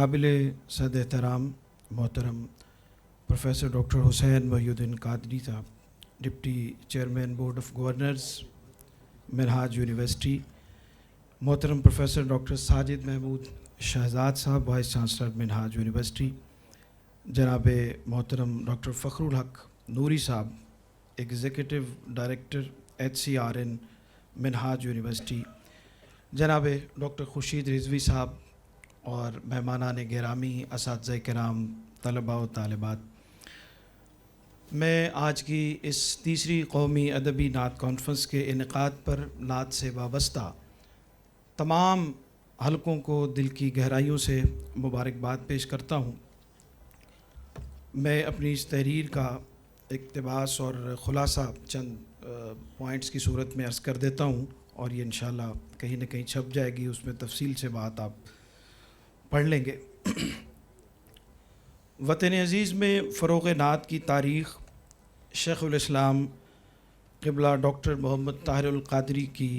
काबिल सद एहतराम मोहतरम प्रोफेसर डॉक्टर हुसैन मोहिउद्दीन कादरी साहब, deputy chairman board of governors Minhaj university, मोहतरम प्रोफेसर डॉक्टर साजिद महमूद शहजाद साहब, वाइस चांसलर मिनहाज यूनिवर्सिटी, जनाब मोहतरम डॉक्टर फ़खरुल हक नूरी साहब, executive director HCRN Minhaj university, जनाब डॉक्टर खुर्शीद रिजवी साहब और मेहमानान गिरामी, असातिज़ा किराम, तलबा व तालिबात। मैं आज की इस तीसरी कौमी अदबी नात कॉन्फ्रेंस के इनेकाद पर नात से वाबस्ता तमाम हलकों को दिल की गहराइयों से मुबारकबाद पेश करता हूँ। मैं अपनी इस तहरीर का इक़्तिबास और ख़ुलासा चंद पॉइंट्स की सूरत में अर्ज़ कर देता हूँ और ये इंशाअल्लाह कहीं न कहीं छप जाएगी, उसमें तफसील से बात आप पढ़ लेंगे। वतन अज़ीज़ में फ़रोग़ नात की तारीख़ शेख़ुल इस्लाम क़िबला डॉक्टर मोहम्मद ताहिरुल क़ादरी की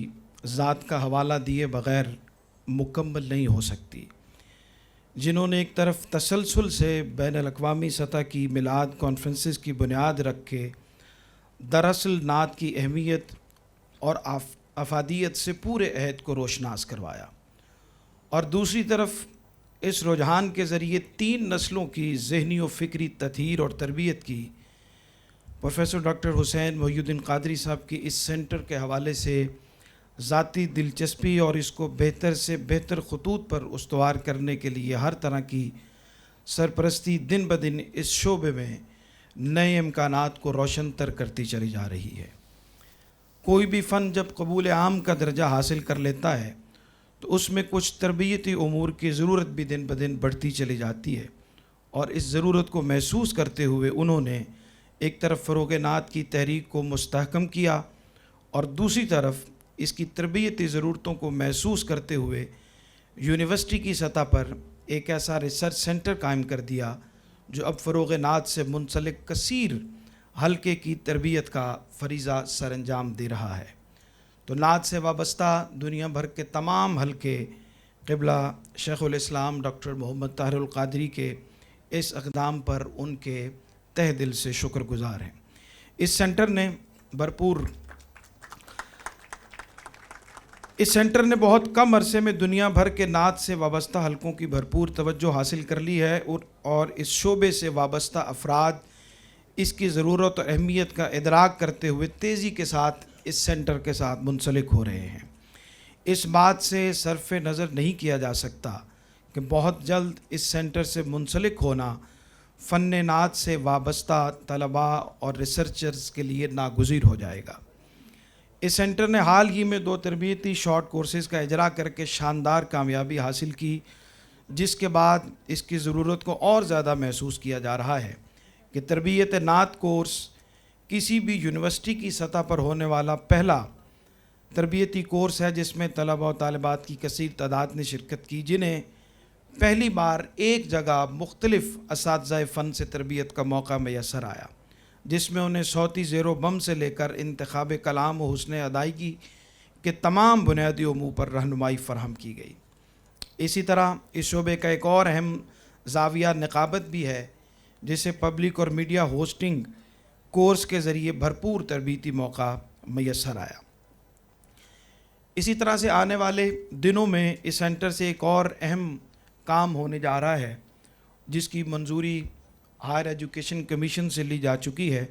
ज़ात का हवाला दिए बग़ैर मुकम्मल नहीं हो सकती, जिन्होंने एक तरफ तसलसल से बैनुल अक़वामी सतह की मिलाद कॉन्फ्रेंसेस की बुनियाद रख के दरअसल नात की अहमियत और अफादियत से पूरे अहद को रोशनास करवाया, और दूसरी तरफ इस रुझान के ज़रिए 3 नस्लों की ज़हनी व फ़िक्री तत्हीर और तरबियत की। प्रोफेसर डॉक्टर हुसैन मोहिउद्दीन कादरी साहब की इस सेंटर के हवाले से ज़ाती दिलचस्पी और इसको बेहतर से बेहतर खतूत पर उस्तवार करने के लिए हर तरह की सरपरस्ती दिन ब दिन इस शोबे में नए इम्कानात को रोशन तर करती चली जा रही है। कोई भी फ़न जब कबूल आम का दर्जा हासिल कर लेता है तो उसमें कुछ तरबियती उमूर की ज़रूरत भी दिन ब दिन बढ़ती चली जाती है, और इस ज़रूरत को महसूस करते हुए उन्होंने एक तरफ फ़रोग़ नात की तहरीक को मुस्तहकम किया और दूसरी तरफ इसकी तरबियती ज़रूरतों को महसूस करते हुए यूनिवर्सिटी की सतह पर एक ऐसा रिसर्च सेंटर कायम कर दिया जो अब फ़रोग़ नात से मुंसलिक कसीर हल्के की तरबियत का फ़रीज़ा सर अंजाम दे रहा है। तो नात से वाबस्ता दुनिया भर के तमाम हल्के क़िबला शेख़ुल इस्लाम डॉक्टर मोहम्मद ताहिरुल क़ादरी के इस इक़दाम पर उनके तहे दिल से शुक्रगुज़ार हैं। इस सेंटर ने बहुत कम अरसे में दुनिया भर के नात से वाबस्ता हलकों की भरपूर तवज्जो हासिल कर ली है, और इस शोबे से वाबस्ता अफराद इसकी ज़रूरत और अहमियत का इदराक करते हुए तेज़ी के साथ इस सेंटर के साथ मुंसलिक हो रहे हैं। इस बात से सरफ़ नज़र नहीं किया जा सकता कि बहुत जल्द इस सेंटर से मुंसलिक होना फ़न नात से वाबस्ता तलबा और रिसर्चर्स के लिए नागुज़ीर हो जाएगा। इस सेंटर ने हाल ही में 2 तरबियती शॉर्ट कोर्सेज़ का इजरा करके शानदार कामयाबी हासिल की, जिसके बाद इसकी ज़रूरत को और ज़्यादा महसूस किया जा रहा है कि तरबियत नात कोर्स किसी भी यूनिवर्सिटी की सतह पर होने वाला पहला तरबियती कोर्स है जिसमें तलबा व तालिबात की कसीर तादाद ने शिरकत की, जिन्हें पहली बार एक जगह मुख्तलिफ़ असातिज़ा फ़न से तरबियत का मौका मैसर आया, जिसमें उन्हें सौती ज़ेरो बम से लेकर इंतखाब कलाम व हुस्न अदायगी के तमाम बुनियादी उमूर पर रहनुमाई फ़राहम की गई। इसी तरह इस शोबे का एक और अहम ज़ाविया निकाबत भी है, जिसे पब्लिक और मीडिया होस्टिंग कोर्स के ज़रिए भरपूर तरबियती मौका मैसर आया। इसी तरह से आने वाले दिनों में इस सेंटर से एक और अहम काम होने जा रहा है, जिसकी मंजूरी हायर एजुकेशन कमीशन से ली जा चुकी है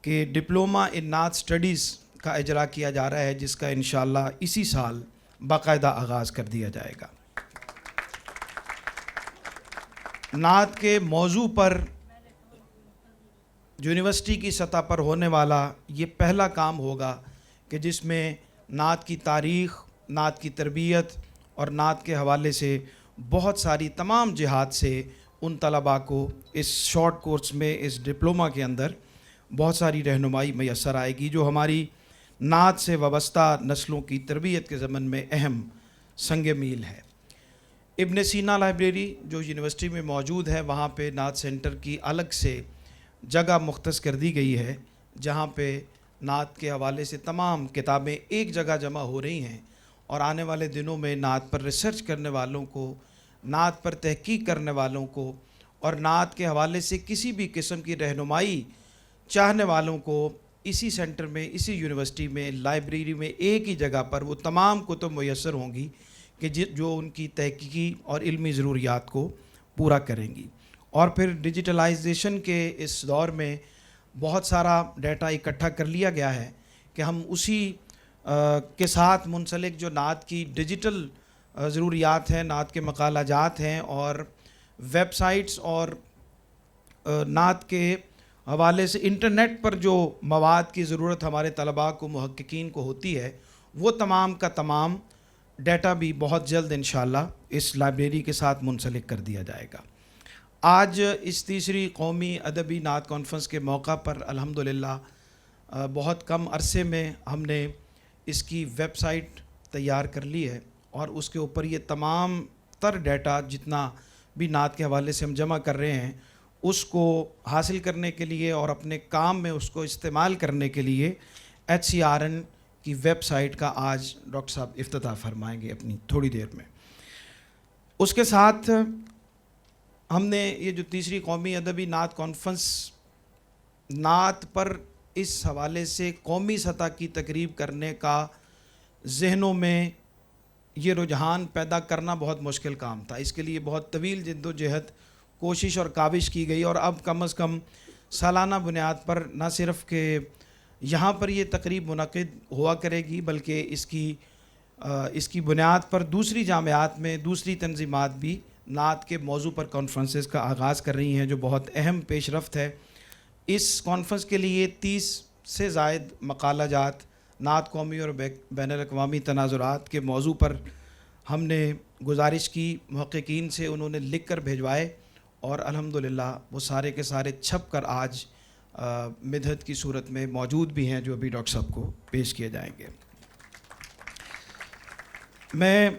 कि डिप्लोमा इन नात स्टडीज़ का इजरा किया जा रहा है, जिसका इंशाअल्लाह इसी साल बाकायदा आगाज़ कर दिया जाएगा। नात के मौजू पर यूनिवर्सिटी की सतह पर होने वाला ये पहला काम होगा कि जिसमें नात की तारीख़, नात की तरबियत और नात के हवाले से बहुत सारी तमाम जिहाद से उन तलबा को इस शॉर्ट कोर्स में, इस डिप्लोमा के अंदर बहुत सारी रहनुमाई मैसर आएगी, जो हमारी नात से वाबस्ता नस्लों की तरबियत के ज़मन में अहम संग मील है। इब्न सीना लाइब्रेरी जो यूनिवर्सिटी में मौजूद है, वहाँ पे नात सेंटर की अलग से जगह मुख्तस कर दी गई है, जहाँ पे नात के हवाले से तमाम किताबें एक जगह जमा हो रही हैं, और आने वाले दिनों में नात पर रिसर्च करने वालों को नात पर तहकीक करने वालों को और नात के हवाले से किसी भी किस्म की रहनुमाई चाहने वालों को इसी सेंटर में, इसी यूनिवर्सिटी में, लाइब्रेरी में एक ही जगह पर वो तमाम कुतुब मुयस्सर होंगी कि जो उनकी तहकीकी और इल्मी ज़रूरियात को पूरा करेंगी। और फिर डिजिटलाइजेशन के इस दौर में बहुत सारा डाटा इकट्ठा कर लिया गया है कि हम उसी के साथ मुंसलिक जो नात की डिजिटल ज़रूरियात हैं, नात के मकालाजात हैं और वेबसाइट्स और नात के हवाले से इंटरनेट पर जो मवाद की ज़रूरत हमारे तलबा को, मुहक्किकीन को होती है, वो तमाम का तमाम डाटा भी बहुत जल्द इंशाअल्लाह इस लाइब्रेरी के साथ मुंसलिक कर दिया जाएगा। आज इस तीसरी कौमी अदबी नात कॉन्फ्रेंस के मौका पर अल्हम्दुलिल्लाह बहुत कम अरसे में हमने इसकी वेबसाइट तैयार कर ली है और उसके ऊपर ये तमाम तर डाटा जितना भी नात के हवाले से हम जमा कर रहे हैं उसको हासिल करने के लिए और अपने काम में उसको इस्तेमाल करने के लिए HCRN की वेबसाइट का आज डॉक्टर साहब इफ्तिताह फरमाएंगे अपनी थोड़ी देर में। उसके साथ हमने ये जो तीसरी कौमी अदबी नात कॉन्फ्रेंस नात पर इस हवाले से कौमी सतह की तकरीब करने का जहनों में ये रुझान पैदा करना बहुत मुश्किल काम था। इसके लिए बहुत तवील जिद्दोजहद, कोशिश और काविश की गई और अब कम अज़ कम सालाना बुनियाद पर न सिर्फ़ कि यहाँ पर ये तकरीब मुनक़िद हुआ करेगी बल्कि इसकी बुनियाद पर दूसरी जामियात में दूसरी तंजीमात भी नात के मौजू पर कॉन्फ्रेंसेस का आगाज़ कर रही हैं, जो बहुत अहम पेशरफ्त है। इस कॉन्फ्रेंस के लिए 30 से ज़ायद मकालाजात नात कौमी और बैनुल-अक़वामी तनाज़ुरात के मौजू पर हमने गुजारिश की मुहक्किकीन से, उन्होंने लिख कर भिजवाए और अल्हम्दुलिल्लाह वो सारे के सारे छप कर आज मिदहत की सूरत में मौजूद भी हैं, जो अभी डॉक्टर साहब को पेश किए जाएंगे। मैं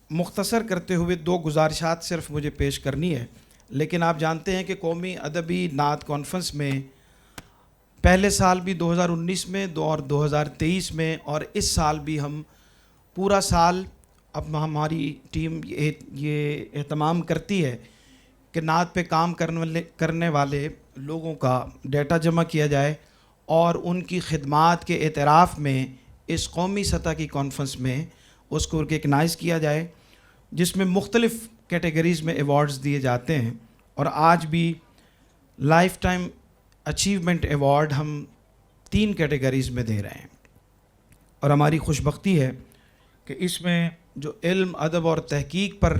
मुख्तसर करते हुए 2 गुजारिशात सिर्फ मुझे पेश करनी है, लेकिन आप जानते हैं कि कौमी अदबी नात कॉन्फ्रेंस में पहले साल भी 2019 में और 2023 में और इस साल भी हम पूरा साल अब हमारी टीम ये एहतमाम करती है कि नात पे काम करने वाले लोगों का डाटा जमा किया जाए और उनकी खिदमात के एतराफ़ में इस कौमी सतह की कॉन्फ्रेंस में उसको रिकग्नाइज़ किया जाए, जिसमें मुख्तलिफ़ कैटेगरीज़ में अवार्ड्स दिए जाते हैं। और आज भी लाइफ टाइम अचीवमेंट अवार्ड हम 3 कैटेगरीज़ में दे रहे हैं और हमारी खुशबख्ती है कि इसमें जो इल्म, अदब और तहकीक पर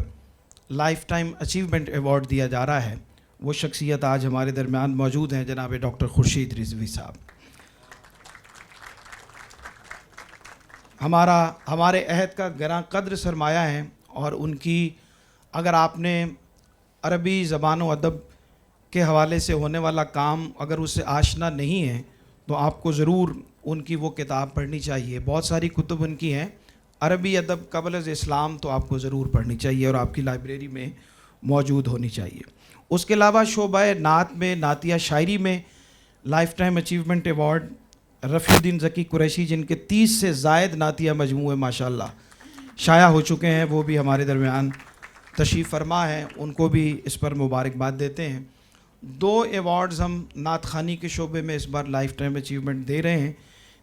लाइफ टाइम अचीवमेंट अवार्ड दिया जा रहा है वो शख्सियत आज हमारे दरमियान मौजूद हैं, जनाब डॉक्टर खुर्शीद रिजवी साहब। हमारे अहद का गरां कद्र सरमाया है और उनकी अगर आपने अरबी ज़बान व अदब के हवाले से होने वाला काम अगर उससे आशना नहीं है तो आपको ज़रूर उनकी वो किताब पढ़नी चाहिए। बहुत सारी कुतुब उनकी हैं, अरबी अदब क़ब्ल इस्लाम तो आपको ज़रूर पढ़नी चाहिए और आपकी लाइब्रेरी में मौजूद होनी चाहिए। उसके अलावा शोबा नात में, नातिया शायरी में life time achievement award Rafiuddin Zaki Qureshi, जिनके 30 से ज़ायद नातिया मजमूए माशाअल्लाह शाया हो चुके हैं, वो भी हमारे दरमियान तशरीफ़ फरमा हैं, उनको भी इस पर मुबारकबाद देते हैं। 2 अवार्ड्स हम नात ख़ानी के शोबे में इस बार लाइफ टाइम अचीवमेंट दे रहे हैं,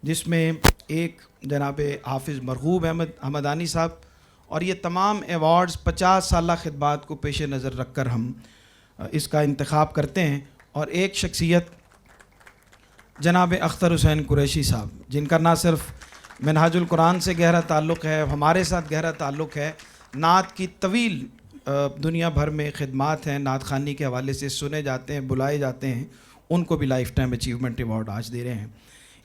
जिसमें एक जनाब हाफिज़ मरगूब अहमद हमदानी साहब, और ये तमाम अवार्ड्स 50 साला खिदमात को पेश नज़र रख कर हम इसका इंतखाब करते हैं। और एक शख्सियत जनाब अख्तर हुसैन कुरैशी साहब, जिनका ना सिर्फ मिनहाजुल कुरान से गहरा ताल्लुक़ है, हमारे साथ गहरा ताल्लुक़ है, नात की तवील दुनिया भर में खिदमात हैं, नात ख़ानी के हवाले से सुने जाते हैं, बुलाए जाते हैं, उनको भी लाइफ टाइम अचीवमेंट अवार्ड आज दे रहे हैं।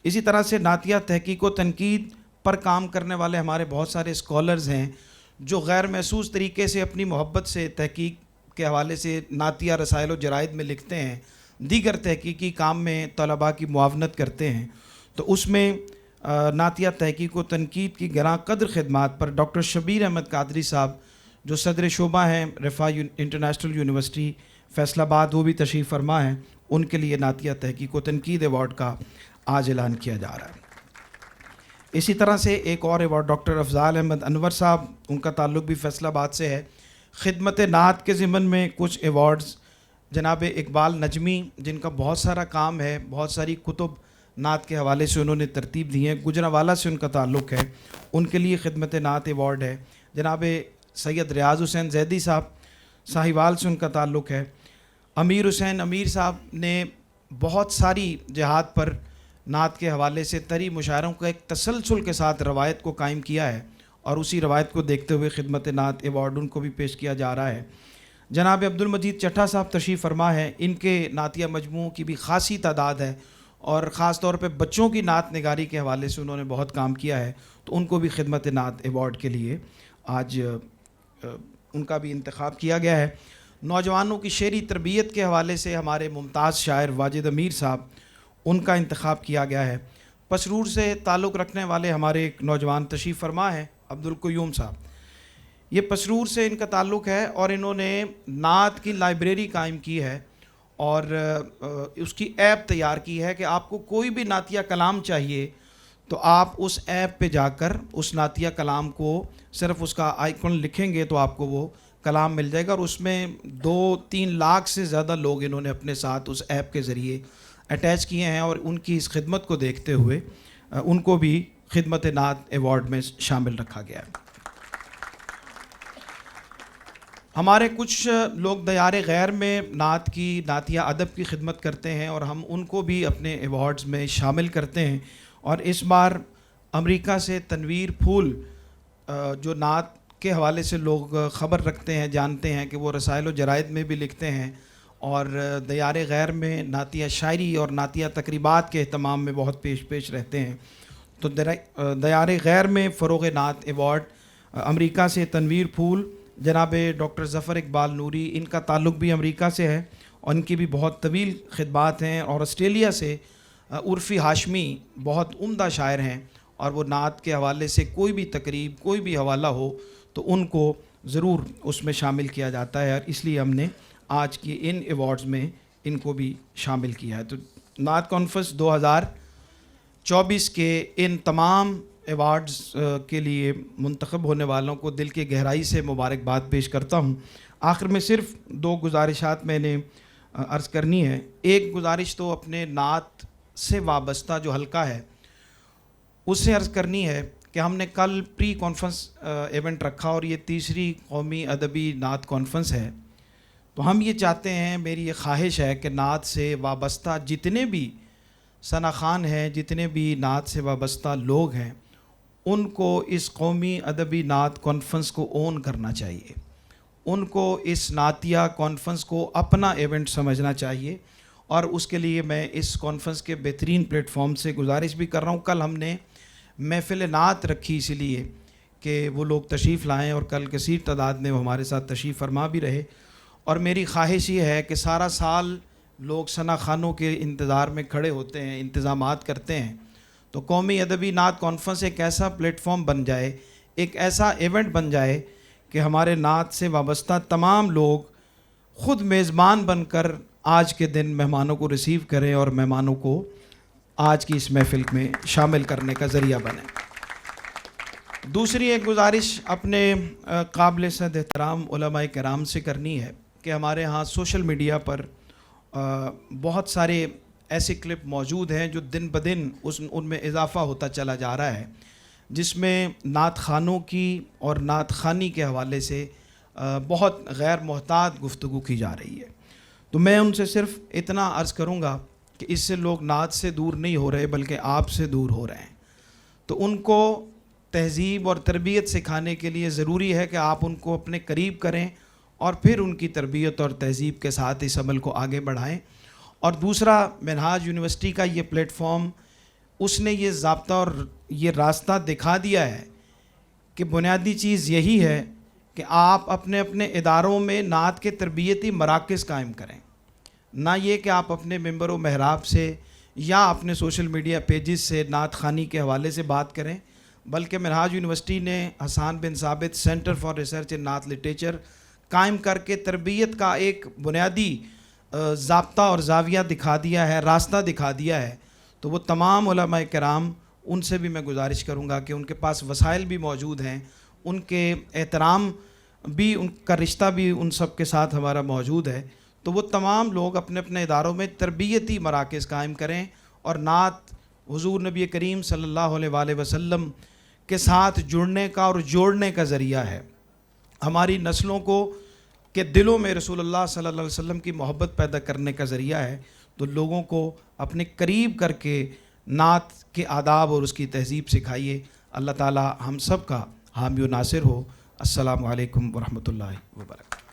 इसी तरह से नातिया तहकीक व तनकीद पर काम करने वाले हमारे बहुत सारे स्कॉलर्स हैं, जो गैर महसूस तरीके से अपनी मोहब्बत से तहकीक के हवाले से नातिया रसायल व जराइद में लिखते हैं, दीगर तहकीकी काम में तलबा की मुआवनत करते हैं। तो उसमें नातिया तहकीक व तनकीद की गरां कद्र खिदमात पर डॉक्टर शबीर अहमद कादरी साहब, जो सदर शोबा हैं रफ़ा इंटरनेशनल यूनिवर्सिटी फैसलाबाद, वो भी तशरीफ़ फरमा हैं, उनके लिए नातिया तहकीक व तनकीद अवार्ड का आज ऐलान किया जा रहा है। اسی طرح سے ایک اور ایوارڈ ڈاکٹر افضال احمد انور صاحب، ان کا تعلق بھی فیصل آباد سے ہے۔ خدمت نعت کے ضمن میں کچھ ایوارڈز جناب اقبال نجمی، جن کا بہت سارا کام ہے، بہت ساری کتب نعت کے حوالے سے انہوں نے ترتیب دی ہیں، گجرانوالہ سے ان کا تعلق ہے، ان کے لیے خدمت نعت ایوارڈ ہے۔ جناب سید ریاض حسین زیدی صاحب، ساہیوال سے ان کا تعلق ہے۔ امیر حسین امیر صاحب نے بہت ساری جہاد پر نعت کے حوالے سے طری مشاعروں کا ایک تسلسل کے ساتھ روایت کو قائم کیا ہے، اور اسی روایت کو دیکھتے ہوئے خدمت نعت ایوارڈ ان کو بھی پیش کیا جا رہا ہے۔ جناب عبد المجید چٹھا صاحب تشریف فرما ہے، ان کے نعتیہ مجموعوں کی بھی خاصی تعداد ہے، اور خاص طور پہ بچوں کی نعت نگاری کے حوالے سے انہوں نے بہت کام کیا ہے، تو ان کو بھی خدمت نعت ایوارڈ کے لیے آج ان کا بھی انتخاب کیا گیا ہے۔ نوجوانوں کی شعری تربیت کے حوالے سے ہمارے ممتاز شاعر واجد امیر صاحب، ان کا انتخاب کیا گیا ہے۔ پسرور سے تعلق رکھنے والے ہمارے ایک نوجوان تشریف فرما ہے، عبد القیوم صاحب، یہ پسرور سے ان کا تعلق ہے، اور انہوں نے نعت کی لائبریری قائم کی ہے، اور اس کی ایپ تیار کی ہے کہ آپ کو کوئی بھی نعتیہ کلام چاہیے تو آپ اس ایپ پہ جا کر اس نعتیہ کلام کو صرف اس کا آئیکن لکھیں گے تو آپ کو وہ کلام مل جائے گا، اور اس میں 2-3 لاکھ سے زیادہ لوگ انہوں نے اپنے ساتھ اس ایپ کے ذریعے اٹیچ کیے ہیں، اور ان کی اس خدمت کو دیکھتے ہوئے ان کو بھی خدمت نعت ایوارڈ میں شامل رکھا گیا ہے۔ ہمارے کچھ لوگ دیار غیر میں نعت کی، نعتیہ ادب کی خدمت کرتے ہیں، اور ہم ان کو بھی اپنے ایوارڈز میں شامل کرتے ہیں، اور اس بار امریکہ سے تنویر پھول، جو نعت کے حوالے سے لوگ خبر رکھتے ہیں، جانتے ہیں کہ وہ رسائل و جرائد میں بھی لکھتے ہیں، اور دیار غیر میں نعتیہ شاعری اور نعتیہ تقریبات کے اہتمام میں بہت پیش رہتے ہیں، تو دیار غیر میں فروغ نعت ایوارڈ امریکہ سے تنویر پھول، جناب ڈاکٹر ظفر اقبال نوری، ان کا تعلق بھی امریکہ سے ہے، اور ان کی بھی بہت طویل خدمات ہیں، اور آسٹریلیا سے عرفی ہاشمی بہت عمدہ شاعر ہیں، اور وہ نعت کے حوالے سے کوئی بھی تقریب، کوئی بھی حوالہ ہو تو ان کو ضرور اس میں شامل کیا جاتا ہے، اور اس لیے ہم نے آج کی ان ایوارڈز میں ان کو بھی شامل کیا ہے۔ تو نعت کانفرنس 2024 کے ان تمام ایوارڈز کے لیے منتخب ہونے والوں کو دل کی گہرائی سے مبارکباد پیش کرتا ہوں۔ آخر میں صرف 2 گزارشات میں نے عرض کرنی ہے۔ ایک گزارش تو اپنے نعت سے وابستہ جو حلقہ ہے اس سے عرض کرنی ہے کہ ہم نے کل پری کانفرنس ایونٹ رکھا، اور یہ 3ری قومی ادبی نعت کانفرنس ہے، تو ہم یہ چاہتے ہیں، میری یہ خواہش ہے کہ نعت سے وابستہ جتنے بھی ثنا خان ہیں، جتنے بھی نعت سے وابستہ لوگ ہیں، ان کو اس قومی ادبی نعت کانفرنس کو اون کرنا چاہیے، ان کو اس نعتیہ کانفرنس کو اپنا ایونٹ سمجھنا چاہیے، اور اس کے لیے میں اس کانفرنس کے بہترین پلیٹ فارم سے گزارش بھی کر رہا ہوں۔ کل ہم نے محفل نعت رکھی اسی لیے کہ وہ لوگ تشریف لائیں، اور کل کثیر تعداد میں وہ ہمارے ساتھ تشریف فرما بھی رہے، اور میری خواہش یہ ہے کہ سارا سال لوگ ثنا خانوں کے انتظار میں کھڑے ہوتے ہیں، انتظامات کرتے ہیں، تو قومی ادبی نعت کانفرنس ایک ایسا پلیٹ فارم بن جائے، ایک ایسا ایونٹ بن جائے کہ ہمارے نعت سے وابستہ تمام لوگ خود میزبان بن کر آج کے دن مہمانوں کو ریسیو کریں، اور مہمانوں کو آج کی اس محفل میں شامل کرنے کا ذریعہ بنیں۔ دوسری ایک گزارش اپنے قابل صد احترام علماء کرام سے کرنی ہے کہ ہمارے ہاں سوشل میڈیا پر بہت سارے ایسے کلپ موجود ہیں جو دن بدن ان میں اضافہ ہوتا چلا جا رہا ہے، جس میں نعت خانوں کی اور نعت خوانی کے حوالے سے بہت غیر محتاط گفتگو کی جا رہی ہے۔ تو میں ان سے صرف اتنا عرض کروں گا کہ اس سے لوگ نعت سے دور نہیں ہو رہے بلکہ آپ سے دور ہو رہے ہیں، تو ان کو تہذیب اور تربیت سکھانے کے لیے ضروری ہے کہ آپ ان کو اپنے قریب کریں، اور پھر ان کی تربیت اور تہذیب کے ساتھ اس عمل کو آگے بڑھائیں۔ اور دوسرا، منہاج یونیورسٹی کا یہ پلیٹ فارم، اس نے یہ ضابطہ اور یہ راستہ دکھا دیا ہے کہ بنیادی چیز یہی ہے کہ آپ اپنے اپنے اداروں میں نعت کے تربیتی مراکز قائم کریں، نہ یہ کہ آپ اپنے ممبر و محراب سے یا اپنے سوشل میڈیا پیجز سے نعت خوانی کے حوالے سے بات کریں، بلکہ منہاج یونیورسٹی نے حسان بن ثابت سینٹر فار ریسرچ ان نعت لٹریچر قائم کر کے تربیت کا ایک بنیادی ضابطہ اور زاویہ دکھا دیا ہے، راستہ دکھا دیا ہے، تو وہ تمام علماء کرام ان سے بھی میں گزارش کروں گا کہ ان کے پاس وسائل بھی موجود ہیں، ان کے احترام بھی، ان کا رشتہ بھی ان سب کے ساتھ ہمارا موجود ہے، تو وہ تمام لوگ اپنے اپنے اداروں میں تربیتی مراکز قائم کریں، اور نعت حضور نبی کریم صلی اللہ علیہ وآلہ وسلم کے ساتھ جڑنے کا اور جوڑنے کا ذریعہ ہے، ہماری نسلوں کو کہ دلوں میں رسول اللہ صلی اللہ علیہ وسلم کی محبت پیدا کرنے کا ذریعہ ہے۔ تو لوگوں کو اپنے قریب کر کے نعت کے آداب اور اس کی تہذیب سکھائیے۔ اللہ تعالی ہم سب کا حامی و ناصر ہو۔ السلام علیکم ورحمۃ اللہ وبرکاتہ۔